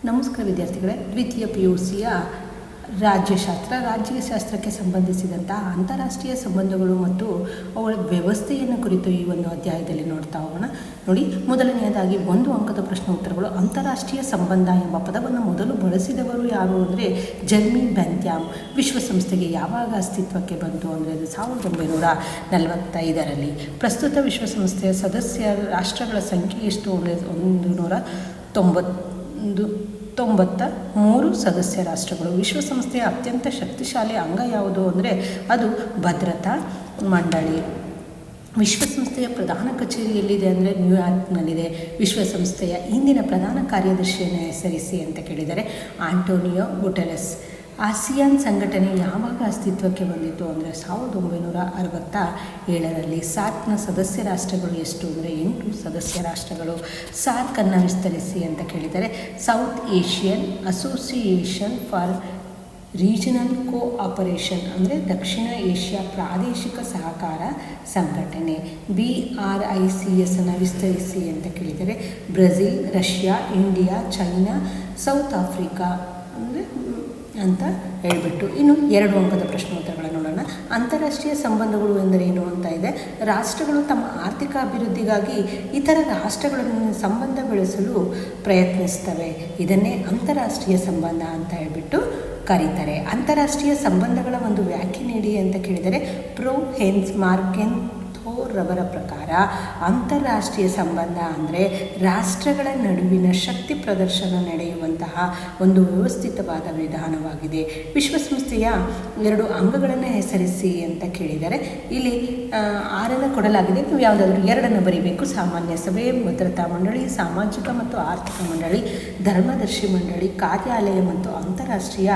ನಮಸ್ಕಾರ ವಿದ್ಯಾರ್ಥಿಗಳೇ, ದ್ವಿತೀಯ PUCಯ ರಾಜ್ಯಶಾಸ್ತ್ರಕ್ಕೆ ಸಂಬಂಧಿಸಿದಂತಹ ಅಂತಾರಾಷ್ಟ್ರೀಯ ಸಂಬಂಧಗಳು ಮತ್ತು ಅವುಗಳ ವ್ಯವಸ್ಥೆಯನ್ನು ಕುರಿತು ಈ ಒಂದು ಅಧ್ಯಾಯದಲ್ಲಿ ನೋಡ್ತಾ ಹೋಗೋಣ. ನೋಡಿ, ಮೊದಲನೆಯದಾಗಿ 1 ಅಂಕದ ಪ್ರಶ್ನೆ ಉತ್ತರಗಳು. ಅಂತಾರಾಷ್ಟ್ರೀಯ ಸಂಬಂಧ ಎಂಬ ಪದವನ್ನು ಮೊದಲು ಬಳಸಿದವರು ಯಾರು ಅಂದರೆ ಜರ್ಮಿ ಬೆಂಥಾಮ್. ವಿಶ್ವಸಂಸ್ಥೆಗೆ ಯಾವಾಗ ಅಸ್ತಿತ್ವಕ್ಕೆ ಬಂತು ಅಂದರೆ ಅದು 1945ರಲ್ಲಿ. ಪ್ರಸ್ತುತ ವಿಶ್ವಸಂಸ್ಥೆಯ ಸದಸ್ಯ ರಾಷ್ಟ್ರಗಳ ಸಂಖ್ಯೆ ಎಷ್ಟು ಅಂದರೆ 193 ಸದಸ್ಯ ರಾಷ್ಟ್ರಗಳು. ವಿಶ್ವಸಂಸ್ಥೆಯ ಅತ್ಯಂತ ಶಕ್ತಿಶಾಲಿ ಅಂಗ ಯಾವುದು ಅಂದರೆ ಅದು ಭದ್ರತಾ ಮಂಡಳಿ. ವಿಶ್ವಸಂಸ್ಥೆಯ ಪ್ರಧಾನ ಕಚೇರಿ ಎಲ್ಲಿದೆ ಅಂದರೆ ನ್ಯೂಯಾರ್ಕ್ನಲ್ಲಿದೆ. ವಿಶ್ವಸಂಸ್ಥೆಯ ಇಂದಿನ ಪ್ರಧಾನ ಕಾರ್ಯದರ್ಶಿಯನ್ನು ಹೆಸರಿಸಿ ಅಂತ ಕೇಳಿದರೆ ಆಂಟೋನಿಯೋ ಗುಟೆರಸ್. ಆಸಿಯಾನ್ ಸಂಘಟನೆ ಯಾವಾಗ ಅಸ್ತಿತ್ವಕ್ಕೆ ಬಂದಿತು ಅಂದರೆ 1967ರಲ್ಲಿ. ಸಾರ್ಕ್ನ ಸದಸ್ಯ ರಾಷ್ಟ್ರಗಳು ಎಷ್ಟು ಅಂದರೆ 8 ಸದಸ್ಯ ರಾಷ್ಟ್ರಗಳು. ಸಾರ್ಕನ್ನು ವಿಸ್ತರಿಸಿ ಅಂತ ಕೇಳಿದರೆ south Asian association for regional cooperation ಅಂದರೆ ದಕ್ಷಿಣ ಏಷ್ಯಾ ಪ್ರಾದೇಶಿಕ ಸಹಕಾರ ಸಂಘಟನೆ. BRICS ಅನ್ನು ವಿಸ್ತರಿಸಿ ಅಂತ ಕೇಳಿದರೆ Brazil, Russia, India, China, south Africa ಅಂದರೆ ಅಂತ ಹೇಳಿಬಿಟ್ಟು ಇನ್ನು 2 ಅಂಕದ ಪ್ರಶ್ನೋತ್ತರಗಳನ್ನು ನೋಡೋಣ. ಅಂತಾರಾಷ್ಟ್ರೀಯ ಸಂಬಂಧಗಳು ಎಂದರೇನು ಅಂತ ಇದೆ. ರಾಷ್ಟ್ರಗಳು ತಮ್ಮ ಆರ್ಥಿಕ ಅಭಿವೃದ್ಧಿಗಾಗಿ ಇತರ ರಾಷ್ಟ್ರಗಳನ್ನು ಸಂಬಂಧ ಬೆಳೆಸಲು ಪ್ರಯತ್ನಿಸ್ತವೆ. ಇದನ್ನೇ ಅಂತಾರಾಷ್ಟ್ರೀಯ ಸಂಬಂಧ ಅಂತ ಹೇಳಿಬಿಟ್ಟು ಕರೀತಾರೆ. ಅಂತಾರಾಷ್ಟ್ರೀಯ ಸಂಬಂಧಗಳ ಒಂದು ವ್ಯಾಖ್ಯೆ ನೀಡಿ ಅಂತ ಕೇಳಿದರೆ ಹೆನ್ಸ್ ಮಾರ್ಕೆನ್ಥೋರವರ ಪ್ರಕಾರ ಅಂತಾರಾಷ್ಟ್ರೀಯ ಸಂಬಂಧ ಅಂದರೆ ರಾಷ್ಟ್ರಗಳ ನಡುವಿನ ಶಕ್ತಿ ಪ್ರದರ್ಶನ ನಡೆಯುವಂತಹ ಒಂದು ವ್ಯವಸ್ಥಿತವಾದ ವಿಧಾನವಾಗಿದೆ. ವಿಶ್ವಸಂಸ್ಥೆಯ 2 ಅಂಗಗಳನ್ನು ಹೆಸರಿಸಿ ಅಂತ ಕೇಳಿದರೆ ಇಲ್ಲಿ 6 ಕೊಡಲಾಗಿದೆ. ನೀವು ಯಾವುದಾದ್ರೂ 2 ಬರೀಬೇಕು. ಸಾಮಾನ್ಯ ಸಭೆ, ಭದ್ರತಾ ಮಂಡಳಿ, ಸಾಮಾಜಿಕ ಮತ್ತು ಆರ್ಥಿಕ ಮಂಡಳಿ, ಧರ್ಮದರ್ಶಿ ಮಂಡಳಿ, ಕಾರ್ಯಾಲಯ ಮತ್ತು ಅಂತಾರಾಷ್ಟ್ರೀಯ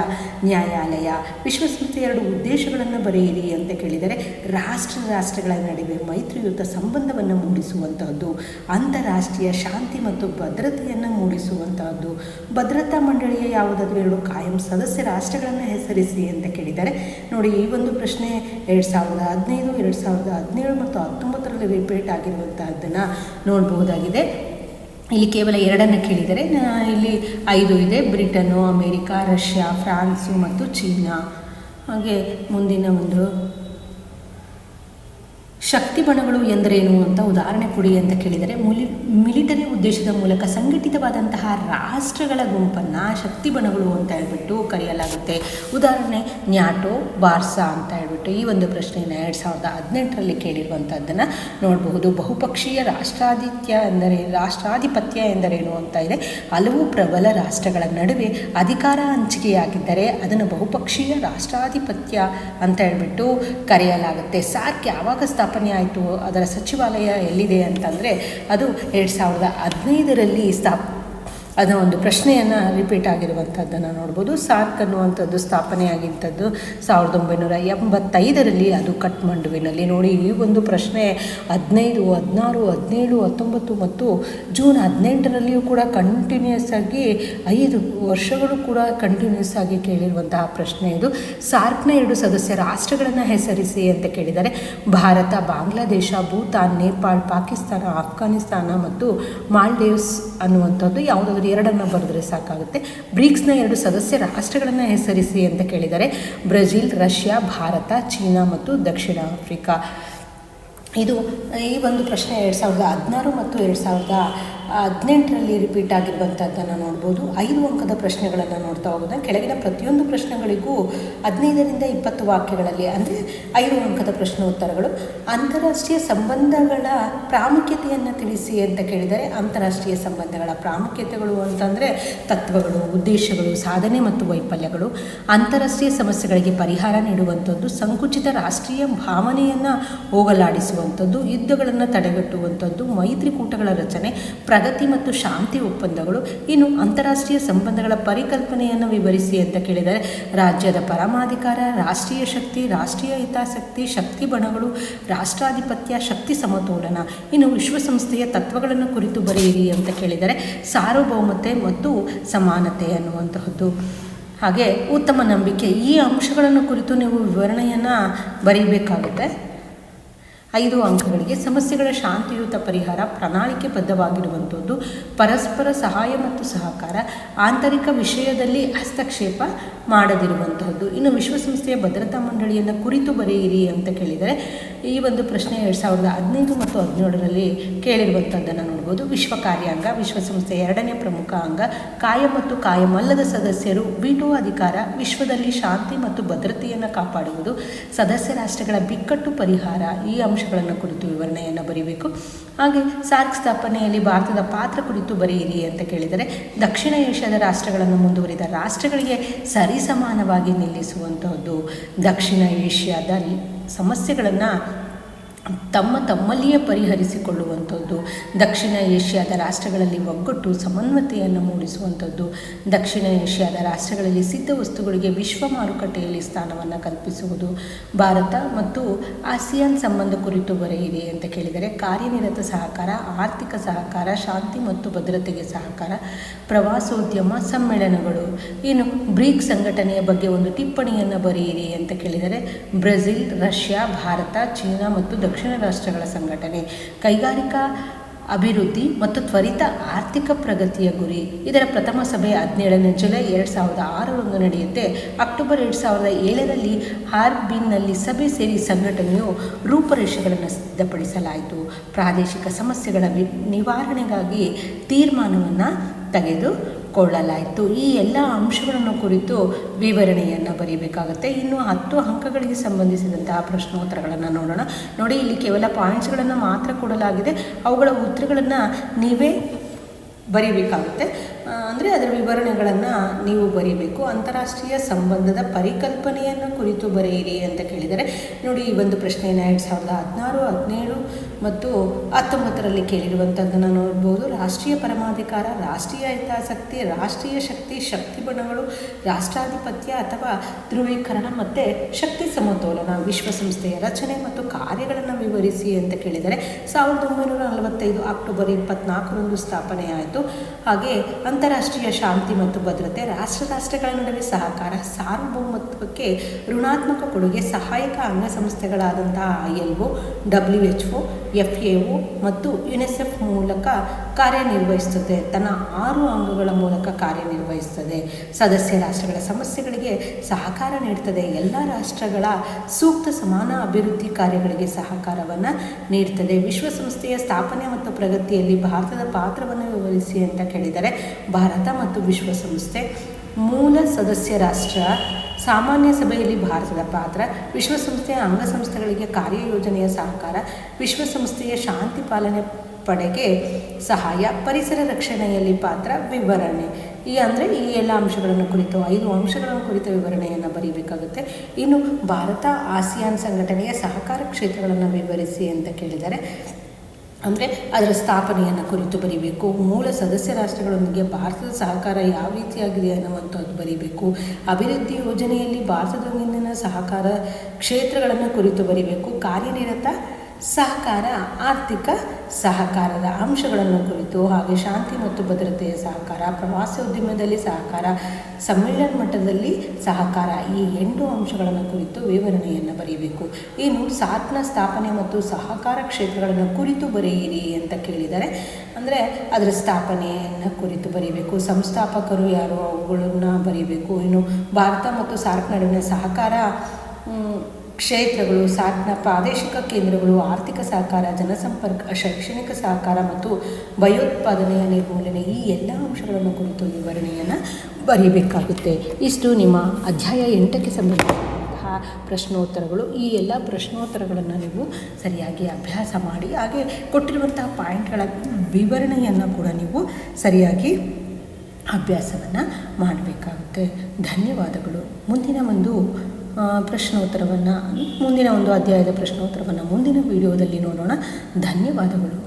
ನ್ಯಾಯಾಲಯ. ವಿಶ್ವಸಂಸ್ಥೆಯ 2 ಉದ್ದೇಶಗಳನ್ನು ಬರೆಯಿರಿ ಅಂತ ಕೇಳಿದರೆ ರಾಷ್ಟ್ರಗಳ ನಡುವೆ ಮೈತ್ರಿಯುತ ಸಂಬಂಧವನ್ನು ಮೂಡಿಸುವಂತಹದ್ದು, ಅಂತಾರಾಷ್ಟ್ರೀಯ ಶಾಂತಿ ಮತ್ತು ಭದ್ರತೆಯನ್ನು ಮೂಡಿಸುವಂತಹದ್ದು. ಭದ್ರತಾ ಮಂಡಳಿಯ ಯಾವುದಾದ್ರೂ 2 ಕಾಯಂ ಸದಸ್ಯ ರಾಷ್ಟ್ರಗಳನ್ನು ಹೆಸರಿಸಿ ಅಂತ ಕೇಳಿದರೆ ನೋಡಿ, ಈ ಒಂದು ಪ್ರಶ್ನೆ 2015, 2017 ಮತ್ತು 2019ರಲ್ಲಿ ರಿಪೀಟ್ ಆಗಿರುವಂತಹದ್ದನ್ನು ನೋಡಬಹುದಾಗಿದೆ. ಇಲ್ಲಿ ಕೇವಲ 2 ಕೇಳಿದರೆ ಇಲ್ಲಿ 5 ಇದೆ. ಬ್ರಿಟನ್ನು, ಅಮೇರಿಕಾ, ರಷ್ಯಾ, ಫ್ರಾನ್ಸು ಮತ್ತು ಚೀನಾ. ಹಾಗೆ ಮುಂದಿನ ಒಂದು ಶಕ್ತಿ ಬಣಗಳು ಎಂದರೇನು ಅಂತ ಉದಾಹರಣೆ ಕೊಡಿ ಅಂತ ಕೇಳಿದರೆ ಮಿಲಿಟರಿ ಉದ್ದೇಶದ ಮೂಲಕ ಸಂಘಟಿತವಾದಂತಹ ರಾಷ್ಟ್ರಗಳ ಗುಂಪನ್ನು ಶಕ್ತಿ ಬಣಗಳು ಅಂತ ಹೇಳ್ಬಿಟ್ಟು ಕರೆಯಲಾಗುತ್ತೆ. ಉದಾಹರಣೆ ನ್ಯಾಟೋ, ಬಾರ್ಸಾ ಅಂತ ಹೇಳ್ಬಿಟ್ಟು ಈ ಒಂದು ಪ್ರಶ್ನೆಯನ್ನು 2018ರಲ್ಲಿ ಕೇಳಿರುವಂಥದ್ದನ್ನು ನೋಡಬಹುದು. ಬಹುಪಕ್ಷೀಯ ರಾಷ್ಟ್ರಾಧಿಪತ್ಯ ಎಂದರೇನು ಅಂತ ಇದೆ. ಹಲವು ಪ್ರಬಲ ರಾಷ್ಟ್ರಗಳ ನಡುವೆ ಅಧಿಕಾರ ಹಂಚಿಕೆಯಾಗಿದ್ದರೆ ಅದನ್ನು ಬಹುಪಕ್ಷೀಯ ರಾಷ್ಟ್ರಾಧಿಪತ್ಯ ಅಂತ ಹೇಳ್ಬಿಟ್ಟು ಕರೆಯಲಾಗುತ್ತೆ. ಸಾರ್ಕ್ ಯಾವಾಗ ಸ್ಥಾಪನೆ ಆಯಿತು, ಅದರ ಸಚಿವಾಲಯ ಎಲ್ಲಿದೆ ಅಂತಂದರೆ ಅದು 2015ರಲ್ಲಿ ಅದರ ಒಂದು ಪ್ರಶ್ನೆಯನ್ನು ರಿಪೀಟ್ ಆಗಿರುವಂಥದ್ದನ್ನು ನೋಡ್ಬೋದು. ಸಾರ್ಕ್ ಅನ್ನುವಂಥದ್ದು ಸ್ಥಾಪನೆಯಾಗಿಂಥದ್ದು 1985ರಲ್ಲಿ, ಅದು ಕಠ್ಮಂಡುವಿನಲ್ಲಿ. ನೋಡಿ, ಈ ಒಂದು ಪ್ರಶ್ನೆ 15, 16, 17, 19 ಮತ್ತು ಜೂನ್ 18ರಲ್ಲಿಯೂ ಕೂಡ ಕಂಟಿನ್ಯೂಸ್ ಆಗಿ 5 ವರ್ಷಗಳು ಕೂಡ ಕಂಟಿನ್ಯೂಸ್ ಆಗಿ ಕೇಳಿರುವಂತಹ ಪ್ರಶ್ನೆ ಇದು. ಸಾರ್ಕ್ನ 2 ಸದಸ್ಯ ರಾಷ್ಟ್ರಗಳನ್ನು ಹೆಸರಿಸಿ ಅಂತ ಕೇಳಿದರೆ ಭಾರತ, ಬಾಂಗ್ಲಾದೇಶ, ಭೂತಾನ್, ನೇಪಾಳ, ಪಾಕಿಸ್ತಾನ, ಆಫ್ಘಾನಿಸ್ತಾನ ಮತ್ತು ಮಾಲ್ಡೀವ್ಸ್ ಅನ್ನುವಂಥದ್ದು. ಯಾವುದಾದ್ರೂ 2 ಬರೆದರೆ ಸಾಕಾಗುತ್ತೆ. ಬ್ರಿಕ್ಸ್ನ 2 ಸದಸ್ಯ ರಾಷ್ಟ್ರಗಳನ್ನು ಹೆಸರಿಸಿ ಅಂತ ಕೇಳಿದರೆ ಬ್ರೆಜಿಲ್, ರಷ್ಯಾ, ಭಾರತ, ಚೀನಾ ಮತ್ತು ದಕ್ಷಿಣ ಆಫ್ರಿಕಾ. ಇದು ಈ ಒಂದು ಪ್ರಶ್ನೆ 2016 ಮತ್ತು 2018ರಲ್ಲಿ ರಿಪೀಟ್ ಆಗಿರುವಂಥದ್ದನ್ನು ನೋಡ್ಬೋದು. 5 ಅಂಕದ ಪ್ರಶ್ನೆಗಳನ್ನು ನೋಡ್ತಾ ಹೋಗೋಣ. ಕೆಳಗಿನ ಪ್ರತಿಯೊಂದು ಪ್ರಶ್ನೆಗಳಿಗೂ 15ರಿಂದ 20 ವಾಕ್ಯಗಳಲ್ಲಿ ಅಂದರೆ 5 ಅಂಕದ ಪ್ರಶ್ನೆ ಉತ್ತರಗಳು. ಅಂತಾರಾಷ್ಟ್ರೀಯ ಸಂಬಂಧಗಳ ಪ್ರಾಮುಖ್ಯತೆಯನ್ನು ತಿಳಿಸಿ ಅಂತ ಕೇಳಿದರೆ ಅಂತಾರಾಷ್ಟ್ರೀಯ ಸಂಬಂಧಗಳ ಪ್ರಾಮುಖ್ಯತೆಗಳು ಅಂತಂದರೆ ತತ್ವಗಳು, ಉದ್ದೇಶಗಳು, ಸಾಧನೆ ಮತ್ತು ವೈಫಲ್ಯಗಳು, ಅಂತಾರಾಷ್ಟ್ರೀಯ ಸಮಸ್ಯೆಗಳಿಗೆ ಪರಿಹಾರ ನೀಡುವಂಥದ್ದು, ಸಂಕುಚಿತ ರಾಷ್ಟ್ರೀಯ ಭಾವನೆಯನ್ನು ಹೋಗಲಾಡಿಸುವಂಥದ್ದು, ಯುದ್ಧಗಳನ್ನು ತಡೆಗಟ್ಟುವಂಥದ್ದು, ಮೈತ್ರಿಕೂಟಗಳ ರಚನೆ, ಪ್ರಗತಿ ಮತ್ತು ಶಾಂತಿ ಒಪ್ಪಂದಗಳು. ಇನ್ನು ಅಂತಾರಾಷ್ಟ್ರೀಯ ಸಂಬಂಧಗಳ ಪರಿಕಲ್ಪನೆಯನ್ನು ವಿವರಿಸಿ ಅಂತ ಕೇಳಿದರೆ ರಾಜ್ಯದ ಪರಮಾಧಿಕಾರ, ರಾಷ್ಟ್ರೀಯ ಶಕ್ತಿ, ರಾಷ್ಟ್ರೀಯ ಹಿತಾಸಕ್ತಿ, ಶಕ್ತಿ ಬಣಗಳು, ರಾಷ್ಟ್ರಾಧಿಪತ್ಯ, ಶಕ್ತಿ ಸಮತೋಲನ. ಇನ್ನು ವಿಶ್ವಸಂಸ್ಥೆಯ ತತ್ವಗಳನ್ನು ಕುರಿತು ಬರೆಯಿರಿ ಅಂತ ಕೇಳಿದರೆ ಸಾರ್ವಭೌಮತೆ ಮತ್ತು ಸಮಾನತೆ ಅನ್ನುವಂತಹದ್ದು. ಹಾಗೆ ಉತ್ತಮ ನಂಬಿಕೆ, ಈ ಅಂಶಗಳನ್ನು ಕುರಿತು ನೀವು ವಿವರಣೆಯನ್ನು ಬರೀಬೇಕಾಗುತ್ತೆ. 5 ಅಂಕಗಳಿಗೆ ಸಮಸ್ಯೆಗಳ ಶಾಂತಿಯುತ ಪರಿಹಾರ, ಪ್ರಣಾಳಿಕೆಬದ್ಧವಾಗಿರುವಂಥದ್ದು, ಪರಸ್ಪರ ಸಹಾಯ ಮತ್ತು ಸಹಕಾರ, ಆಂತರಿಕ ವಿಷಯದಲ್ಲಿ ಹಸ್ತಕ್ಷೇಪ ಮಾಡದಿರುವಂತಹದ್ದು. ಇನ್ನು ವಿಶ್ವಸಂಸ್ಥೆಯ ಭದ್ರತಾ ಮಂಡಳಿಯನ್ನು ಕುರಿತು ಬರೆಯಿರಿ ಅಂತ ಕೇಳಿದರೆ ಈ ಒಂದು ಪ್ರಶ್ನೆ 2015 ಮತ್ತು 2017ರಲ್ಲಿ ಕೇಳಿರುವಂಥದ್ದನ್ನು ನೋಡ್ಬೋದು. ವಿಶ್ವ ಕಾರ್ಯಾಂಗ ವಿಶ್ವಸಂಸ್ಥೆಯ 2ನೇ ಪ್ರಮುಖ ಅಂಗ, ಕಾಯಂ ಮತ್ತು ಕಾಯಮಲ್ಲದ ಸದಸ್ಯರು, ವೀಟೋ ಅಧಿಕಾರ, ವಿಶ್ವದಲ್ಲಿ ಶಾಂತಿ ಮತ್ತು ಭದ್ರತೆಯನ್ನು ಕಾಪಾಡುವುದು, ಸದಸ್ಯ ರಾಷ್ಟ್ರಗಳ ಬಿಕ್ಕಟ್ಟು ಪರಿಹಾರ, ಈ ಅಂಶಗಳನ್ನು ಕುರಿತು ವಿವರಣೆಯನ್ನು ಬರೀಬೇಕು. ಹಾಗೆ ಸಾರ್ಕ್ ಸ್ಥಾಪನೆಯಲ್ಲಿ ಭಾರತದ ಪಾತ್ರ ಕುರಿತು ಬರೆಯಿರಿ ಅಂತ ಕೇಳಿದರೆ ದಕ್ಷಿಣ ಏಷ್ಯಾದ ರಾಷ್ಟ್ರಗಳನ್ನು ಮುಂದುವರಿದ ರಾಷ್ಟ್ರಗಳಿಗೆ ಸರಿಸಮಾನವಾಗಿ ನಿಲ್ಲಿಸುವಂತಹದ್ದು, ದಕ್ಷಿಣ ಏಷ್ಯಾದ ಸಮಸ್ಯೆಗಳನ್ನು ತಮ್ಮಲ್ಲಿಯೇ ಪರಿಹರಿಸಿಕೊಳ್ಳುವಂಥದ್ದು, ದಕ್ಷಿಣ ಏಷ್ಯಾದ ರಾಷ್ಟ್ರಗಳಲ್ಲಿ ಒಗ್ಗಟ್ಟು ಸಮನ್ವಯತೆಯನ್ನು ಮೂಡಿಸುವಂಥದ್ದು, ದಕ್ಷಿಣ ಏಷ್ಯಾದ ರಾಷ್ಟ್ರಗಳಲ್ಲಿ ಸಿದ್ಧ ವಸ್ತುಗಳಿಗೆ ವಿಶ್ವ ಮಾರುಕಟ್ಟೆಯಲ್ಲಿ ಸ್ಥಾನವನ್ನು ಕಲ್ಪಿಸುವುದು, ಭಾರತ ಮತ್ತು ಆಸಿಯಾನ್ ಸಂಬಂಧ ಕುರಿತು ಬರೆಯಿರಿ ಅಂತ ಕೇಳಿದರೆ ಕಾರ್ಯನಿರತ ಸಹಕಾರ, ಆರ್ಥಿಕ ಸಹಕಾರ, ಶಾಂತಿ ಮತ್ತು ಭದ್ರತೆಗೆ ಸಹಕಾರ, ಪ್ರವಾಸೋದ್ಯಮ, ಸಮ್ಮೇಳನಗಳು. ಇನ್ನು ಬ್ರಿಕ್ಸ್ ಸಂಘಟನೆಯ ಬಗ್ಗೆ ಒಂದು ಟಿಪ್ಪಣಿಯನ್ನು ಬರೆಯಿರಿ ಅಂತ ಕೇಳಿದರೆ ಬ್ರೆಜಿಲ್, ರಷ್ಯಾ, ಭಾರತ, ಚೀನಾ ಮತ್ತು ದಕ್ಷಿಣ ರಾಷ್ಟ್ರಗಳ ಸಂಘಟನೆ, ಕೈಗಾರಿಕಾ ಅಭಿವೃದ್ಧಿ ಮತ್ತು ತ್ವರಿತ ಆರ್ಥಿಕ ಪ್ರಗತಿಯ ಗುರಿ. ಇದರ ಪ್ರಥಮ ಸಭೆ 17ನೇ ಜುಲೈ 2006ರಂದು ನಡೆಯುತ್ತೆ. ಅಕ್ಟೋಬರ್ 2007ರಲ್ಲಿ ಹಾರ್ಬಿನ್ನಲ್ಲಿ ಸಭೆ ಸೇರಿ ಸಂಘಟನೆಯು ರೂಪರೇಷೆಗಳನ್ನು ಸಿದ್ಧಪಡಿಸಲಾಯಿತು. ಪ್ರಾದೇಶಿಕ ಸಮಸ್ಯೆಗಳ ನಿವಾರಣೆಗಾಗಿ ತೀರ್ಮಾನವನ್ನು ತೆಗೆದುಕೊಳ್ಳಲಾಯಿತು. ಈ ಎಲ್ಲ ಅಂಶಗಳನ್ನು ಕುರಿತು ವಿವರಣೆಯನ್ನು ಬರೀಬೇಕಾಗುತ್ತೆ. ಇನ್ನು 10 ಅಂಕಗಳಿಗೆ ಸಂಬಂಧಿಸಿದಂತಹ ಪ್ರಶ್ನೋತ್ತರಗಳನ್ನು ನೋಡೋಣ. ನೋಡಿ, ಇಲ್ಲಿ ಕೇವಲ ಪಾಯಿಂಟ್ಸ್ಗಳನ್ನು ಮಾತ್ರ ಕೊಡಲಾಗಿದೆ. ಅವುಗಳ ಉತ್ತರಗಳನ್ನು ನೀವೇ ಬರೀಬೇಕಾಗುತ್ತೆ. ಅಂದರೆ ಅದರ ವಿವರಣೆಗಳನ್ನು ನೀವು ಬರೀಬೇಕು. ಅಂತಾರಾಷ್ಟ್ರೀಯ ಸಂಬಂಧದ ಪರಿಕಲ್ಪನೆಯನ್ನು ಕುರಿತು ಬರೆಯಿರಿ ಅಂತ ಕೇಳಿದರೆ ನೋಡಿ, ಈ ಒಂದು ಪ್ರಶ್ನೆಯನ್ನು 2016, 17 ಮತ್ತು 19ರಲ್ಲಿ ಕೇಳಿರುವಂಥದ್ದನ್ನು ನೋಡ್ಬೋದು. ರಾಷ್ಟ್ರೀಯ ಪರಮಾಧಿಕಾರ, ರಾಷ್ಟ್ರೀಯ ಹಿತಾಸಕ್ತಿ, ರಾಷ್ಟ್ರೀಯ ಶಕ್ತಿ, ಶಕ್ತಿ ಬಣಗಳು, ರಾಷ್ಟ್ರಾಧಿಪತ್ಯ ಅಥವಾ ಧ್ರುವೀಕರಣ ಮತ್ತು ಶಕ್ತಿ ಸಮತೋಲನ, ವಿಶ್ವಸಂಸ್ಥೆಯ ರಚನೆ ಮತ್ತು ಕಾರ್ಯಗಳನ್ನು ವಿವರಿಸಿ ಅಂತ ಕೇಳಿದರೆ 1945 ಅಕ್ಟೋಬರ್ 24ರಂದು ಸ್ಥಾಪನೆಯಾಯಿತು. ಹಾಗೆ ಅಂತಾರಾಷ್ಟ್ರೀಯ ಶಾಂತಿ ಮತ್ತು ಭದ್ರತೆ, ರಾಷ್ಟ್ರಗಳ ನಡುವೆ ಸಹಕಾರ, ಸಾರ್ವಭೌಮತ್ವಕ್ಕೆ ಋಣಾತ್ಮಕ ಕೊಡುಗೆ, ಸಹಾಯಕ ಅಂಗಸಂಸ್ಥೆಗಳಾದಂತಹ ILO, WHO, FAO ಮತ್ತು ಯುನಿಸೆಫ್ ಮೂಲಕ ಕಾರ್ಯನಿರ್ವಹಿಸುತ್ತದೆ. ತನ್ನ 6 ಅಂಗಗಳ ಮೂಲಕ ಕಾರ್ಯನಿರ್ವಹಿಸುತ್ತದೆ. ಸದಸ್ಯ ರಾಷ್ಟ್ರಗಳ ಸಮಸ್ಯೆಗಳಿಗೆ ಸಹಕಾರ ನೀಡುತ್ತದೆ. ಎಲ್ಲ ರಾಷ್ಟ್ರಗಳ ಸೂಕ್ತ ಸಮಾನ ಅಭಿವೃದ್ಧಿ ಕಾರ್ಯಗಳಿಗೆ ಸಹಕಾರವನ್ನು ನೀಡುತ್ತದೆ. ವಿಶ್ವಸಂಸ್ಥೆಯ ಸ್ಥಾಪನೆ ಮತ್ತು ಪ್ರಗತಿಯಲ್ಲಿ ಭಾರತದ ಪಾತ್ರವನ್ನು ವಿವರಿಸಿ ಅಂತ ಕೇಳಿದರೆ ಭಾರತ ಮತ್ತು ವಿಶ್ವಸಂಸ್ಥೆ ಮೂಲ ಸದಸ್ಯ ರಾಷ್ಟ್ರ, ಸಾಮಾನ್ಯ ಸಭೆಯಲ್ಲಿ ಭಾರತದ ಪಾತ್ರ, ವಿಶ್ವಸಂಸ್ಥೆಯ ಅಂಗಸಂಸ್ಥೆಗಳಿಗೆ ಕಾರ್ಯಯೋಜನೆಯ ಸಹಕಾರ, ವಿಶ್ವಸಂಸ್ಥೆಯ ಶಾಂತಿ ಪಾಲನೆ ಪಡೆಗೆ ಸಹಾಯ, ಪರಿಸರ ರಕ್ಷಣೆಯಲ್ಲಿ ಪಾತ್ರ, ವಿವರಣೆ. ಈ ಎಲ್ಲ ಅಂಶಗಳನ್ನು ಕುರಿತು 5 ಅಂಶಗಳನ್ನು ಕುರಿತ ವಿವರಣೆಯನ್ನು ಬರೀಬೇಕಾಗುತ್ತೆ. ಇನ್ನು ಭಾರತ ಆಸಿಯಾನ್ ಸಂಘಟನೆಯ ಸಹಕಾರ ಕ್ಷೇತ್ರಗಳನ್ನು ವಿವರಿಸಿ ಅಂತ ಕೇಳಿದರೆ ಅಂದರೆ ಅದರ ಸ್ಥಾಪನೆಯನ್ನು ಕುರಿತು ಬರೀಬೇಕು. ಮೂಲ ಸದಸ್ಯ ರಾಷ್ಟ್ರಗಳೊಂದಿಗೆ ಭಾರತದ ಸಹಕಾರ ಯಾವ ರೀತಿಯಾಗಿದೆ ಅನ್ನುವಂಥದ್ದು ಬರೀಬೇಕು. ಅಭಿವೃದ್ಧಿ ಯೋಜನೆಯಲ್ಲಿ ಭಾರತದೊಂದಿಗಿನ ಸಹಕಾರ ಕ್ಷೇತ್ರಗಳನ್ನು ಕುರಿತು ಬರೀಬೇಕು. ಕಾರ್ಯನಿರತ ಸಹಕಾರ, ಆರ್ಥಿಕ ಸಹಕಾರದ ಅಂಶಗಳನ್ನು ಕುರಿತು, ಹಾಗೆ ಶಾಂತಿ ಮತ್ತು ಭದ್ರತೆಯ ಸಹಕಾರ, ಪ್ರವಾಸೋದ್ಯಮದಲ್ಲಿ ಸಹಕಾರ, ಸಮ್ಮೇಳನ ಮಟ್ಟದಲ್ಲಿ ಸಹಕಾರ, ಈ 8 ಅಂಶಗಳನ್ನು ಕುರಿತು ವಿವರಣೆಯನ್ನು ಬರೀಬೇಕು. ಇನ್ನು ಸಾರ್ಕ್ನ ಸ್ಥಾಪನೆ ಮತ್ತು ಸಹಕಾರ ಕ್ಷೇತ್ರಗಳನ್ನು ಕುರಿತು ಬರೆಯಿರಿ ಅಂತ ಕೇಳಿದರೆ ಅಂದರೆ ಅದರ ಸ್ಥಾಪನೆಯನ್ನು ಕುರಿತು ಬರೀಬೇಕು. ಸಂಸ್ಥಾಪಕರು ಯಾರು ಅವುಗಳನ್ನು ಬರೀಬೇಕು. ಇನ್ನು ಭಾರತ ಮತ್ತು ಸಾರ್ಕ್ ನಡುವಿನ ಸಹಕಾರ ಕ್ಷೇತ್ರಗಳು, ಸಾರ್ಕ್ನ ಪ್ರಾದೇಶಿಕ ಕೇಂದ್ರಗಳು, ಆರ್ಥಿಕ ಸಹಕಾರ, ಜನಸಂಪರ್ಕ, ಶೈಕ್ಷಣಿಕ ಸಹಕಾರ ಮತ್ತು ಭಯೋತ್ಪಾದನೆಯ ನಿರ್ಮೂಲನೆ, ಈ ಎಲ್ಲ ಅಂಶಗಳನ್ನು ಕುರಿತು ವಿವರಣೆಯನ್ನು ಬರೀಬೇಕಾಗುತ್ತೆ. ಇಷ್ಟು ನಿಮ್ಮ ಅಧ್ಯಾಯ 8ಕ್ಕೆ ಸಂಬಂಧಿಸಿದಂತಹ ಪ್ರಶ್ನೋತ್ತರಗಳು. ಈ ಎಲ್ಲ ಪ್ರಶ್ನೋತ್ತರಗಳನ್ನು ನೀವು ಸರಿಯಾಗಿ ಅಭ್ಯಾಸ ಮಾಡಿ, ಹಾಗೆ ಕೊಟ್ಟಿರುವಂತಹ ಪಾಯಿಂಟ್ಗಳ ವಿವರಣೆಯನ್ನು ಕೂಡ ನೀವು ಸರಿಯಾಗಿ ಅಭ್ಯಾಸವನ್ನು ಮಾಡಬೇಕಾಗುತ್ತೆ. ಧನ್ಯವಾದಗಳು. ಮುಂದಿನ ಒಂದು ಪ್ರಶ್ನೋತ್ತರವನ್ನು, ಮುಂದಿನ ಒಂದು ಅಧ್ಯಾಯದ ಪ್ರಶ್ನೋತ್ತರವನ್ನು ಮುಂದಿನ ವಿಡಿಯೋದಲ್ಲಿ ನೋಡೋಣ. ಧನ್ಯವಾದಗಳು.